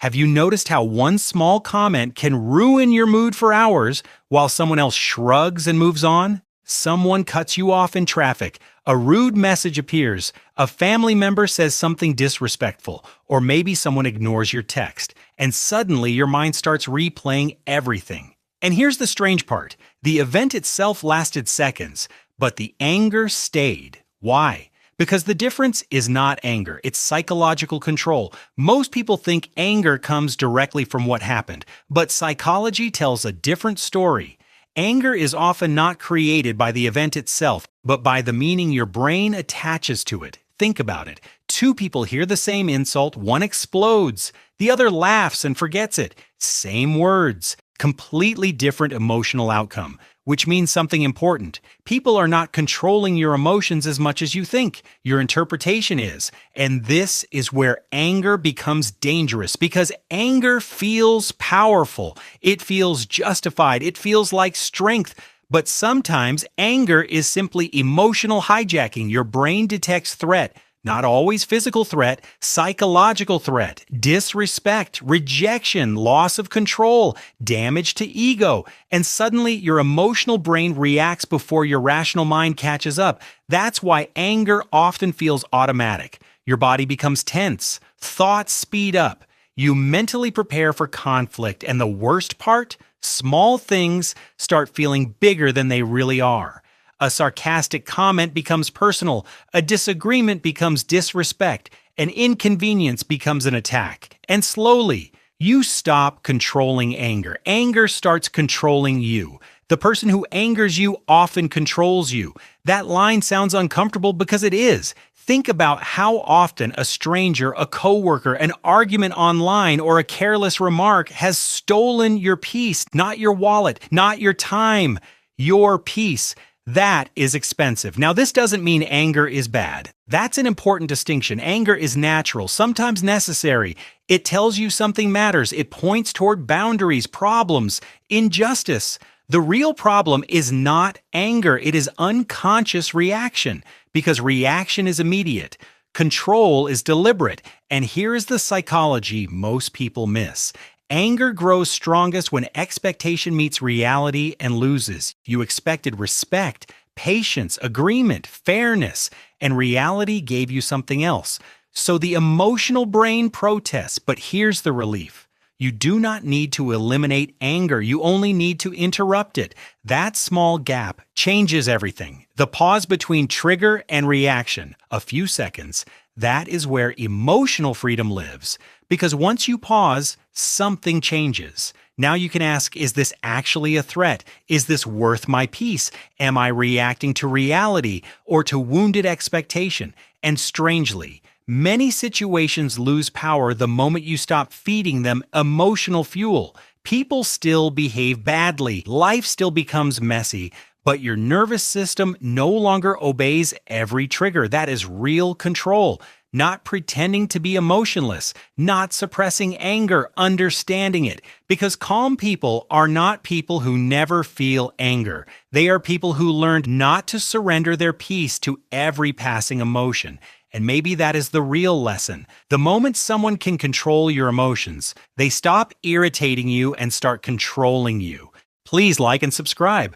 Have you noticed how one small comment can ruin your mood for hours while someone else shrugs and moves on? Someone cuts you off in traffic, a rude message appears, a family member says something disrespectful, or maybe someone ignores your text, and suddenly your mind starts replaying everything. And here's the strange part. The event itself lasted seconds, but the anger stayed. Why? Because the difference is not anger, it's psychological control. Most people think anger comes directly from what happened, but psychology tells a different story. Anger is often not created by the event itself, but by the meaning your brain attaches to it. Think about it. Two people hear the same insult, one explodes, the other laughs and forgets it. Same words, completely different emotional outcome. Which means something important. People are not controlling your emotions as much as you think. Your interpretation is. And this is where anger becomes dangerous because anger feels powerful. It feels justified. It feels like strength. But sometimes anger is simply emotional hijacking. Your brain detects threat. Not always physical threat, psychological threat, disrespect, rejection, loss of control, damage to ego, and suddenly your emotional brain reacts before your rational mind catches up. That's why anger often feels automatic. Your body becomes tense, thoughts speed up. You mentally prepare for conflict, and the worst part? Small things start feeling bigger than they really are. A sarcastic comment becomes personal, a disagreement becomes disrespect, an inconvenience becomes an attack. And slowly, you stop controlling anger. Anger starts controlling you. The person who angers you often controls you. That line sounds uncomfortable because it is. Think about how often a stranger, a coworker, an argument online, or a careless remark has stolen your peace, not your wallet, not your time, your peace. That is expensive. Now, this doesn't mean anger is bad. That's an important distinction. Anger is natural, sometimes necessary. It tells you something matters. It points toward boundaries, problems, injustice. The real problem is not anger. It is unconscious reaction, because reaction is immediate. Control is deliberate. And here is the psychology most people miss. Anger grows strongest when expectation meets reality and loses. You expected respect, patience, agreement, fairness, and reality gave you something else. So the emotional brain protests, but here's the relief. You do not need to eliminate anger, you only need to interrupt it. That small gap changes everything. The pause between trigger and reaction, a few seconds, that is where emotional freedom lives. Because once you pause, something changes. Now you can ask, is this actually a threat? Is this worth my peace? Am I reacting to reality or to wounded expectation? And strangely, many situations lose power the moment you stop feeding them emotional fuel. People still behave badly, life still becomes messy, but your nervous system no longer obeys every trigger. That is real control. Not pretending to be emotionless, not suppressing anger, understanding it. Because calm people are not people who never feel anger. They are people who learned not to surrender their peace to every passing emotion. And maybe that is the real lesson. The moment someone can control your emotions, they stop irritating you and start controlling you. Please like and subscribe.